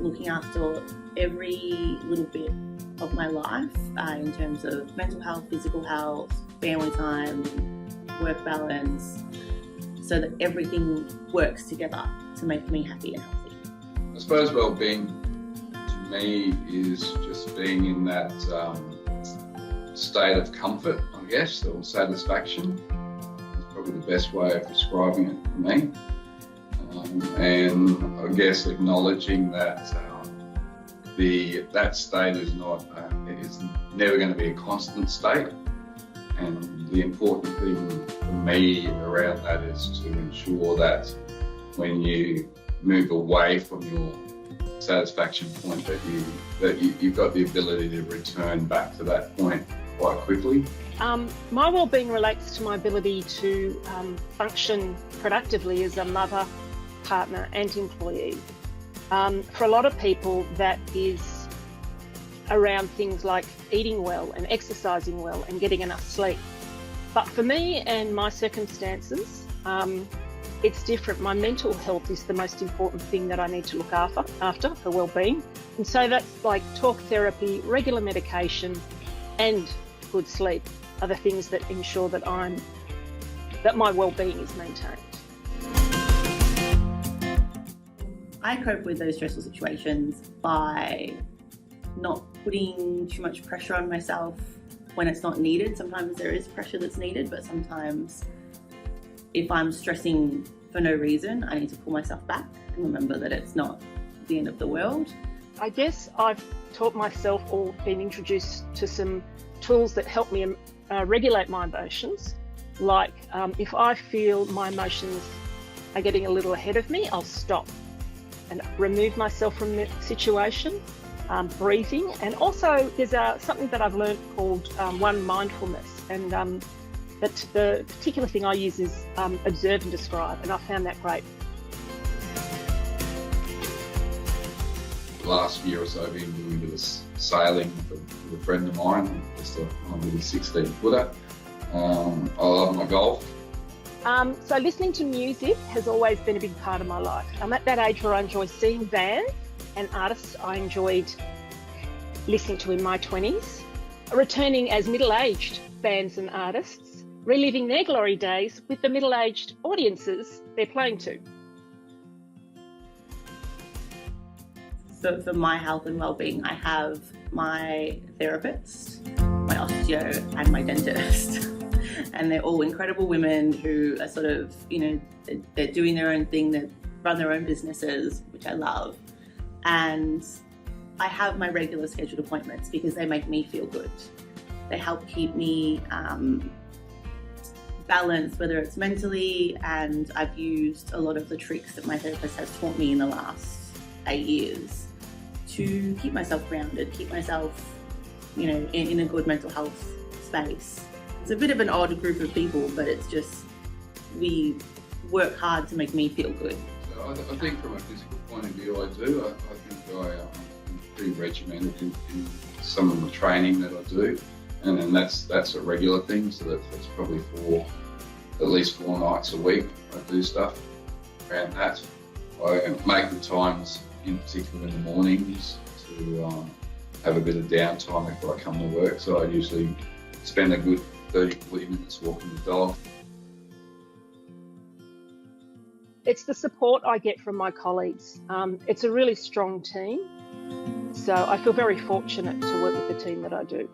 looking after every little bit of my life in terms of mental health, physical health, family time, work balance, so that everything works together to make me happy and healthy. I suppose well-being to me is just being in that state of comfort, I guess, or satisfaction. That's probably the best way of describing it for me. And I guess acknowledging that that state is never going to be a constant state. And the important thing for me around that is to ensure that when you move away from your satisfaction point, that you've got the ability to return back to that point quite quickly. My wellbeing relates to my ability to function productively as a mother, partner and employee. For a lot of people, that is around things like eating well and exercising well and getting enough sleep. But for me and my circumstances, it's different. My mental health is the most important thing that I need to look after for wellbeing. And so that's like talk therapy, regular medication and good sleep are the things that ensure that my wellbeing is maintained. I cope with those stressful situations by not putting too much pressure on myself when it's not needed. Sometimes there is pressure that's needed, but sometimes if I'm stressing for no reason, I need to pull myself back and remember that it's not the end of the world. I guess I've taught myself or been introduced to some tools that help me regulate my emotions. Like if I feel my emotions are getting a little ahead of me, I'll stop and remove myself from the situation, breathing. And also there's something that I've learned called one mindfulness. And that the particular thing I use is observe and describe. And I found that great. Last year or so I've been doing a bit of sailing with a friend of mine, just a 16-footer. I love my golf. So listening to music has always been a big part of my life. I'm at that age where I enjoy seeing bands and artists I enjoyed listening to in my 20s, returning as middle-aged bands and artists, reliving their glory days with the middle-aged audiences they're playing to. So for my health and wellbeing, I have my therapist, my osteo and my dentist. And they're all incredible women who are sort of, they're doing their own thing, they run their own businesses, which I love. And I have my regular scheduled appointments because they make me feel good. They help keep me balanced, whether it's mentally, and I've used a lot of the tricks that my therapist has taught me in the last 8 years to keep myself grounded, keep myself, in a good mental health space. It's a bit of an odd group of people, but it's just, we work hard to make me feel good. So I think from a physical point of view, I do. I think I'm pretty regimented in some of the training that I do. And then that's a regular thing, so that's probably at least 4 nights a week I do stuff around that. I make the times, in particular in the mornings, to have a bit of downtime before I come to work. So I usually spend a good 30-40 minutes walking the dog. It's the support I get from my colleagues. It's a really strong team. So I feel very fortunate to work with the team that I do.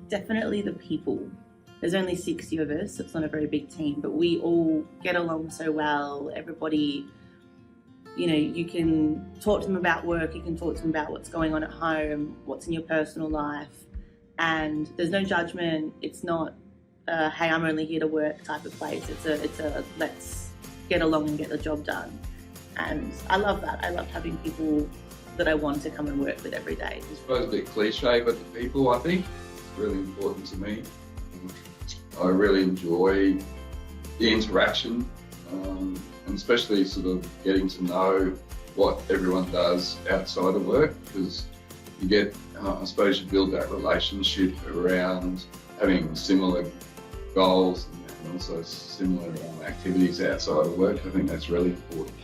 Definitely the people. There's only 60 of us, so it's not a very big team, but we all get along so well. Everybody, you can talk to them about work, you can talk to them about what's going on at home, what's in your personal life, and there's no judgment. It's not hey, I'm only here to work type of place. It's a let's get along and get the job done. And I love that. I love having people that I want to come and work with every day. I suppose a bit cliche, but the people, I think, it's really important to me. I really enjoy the interaction, and especially sort of getting to know what everyone does outside of work, because you get, I suppose you build that relationship around having similar goals and also similar activities outside of work. I think that's really important.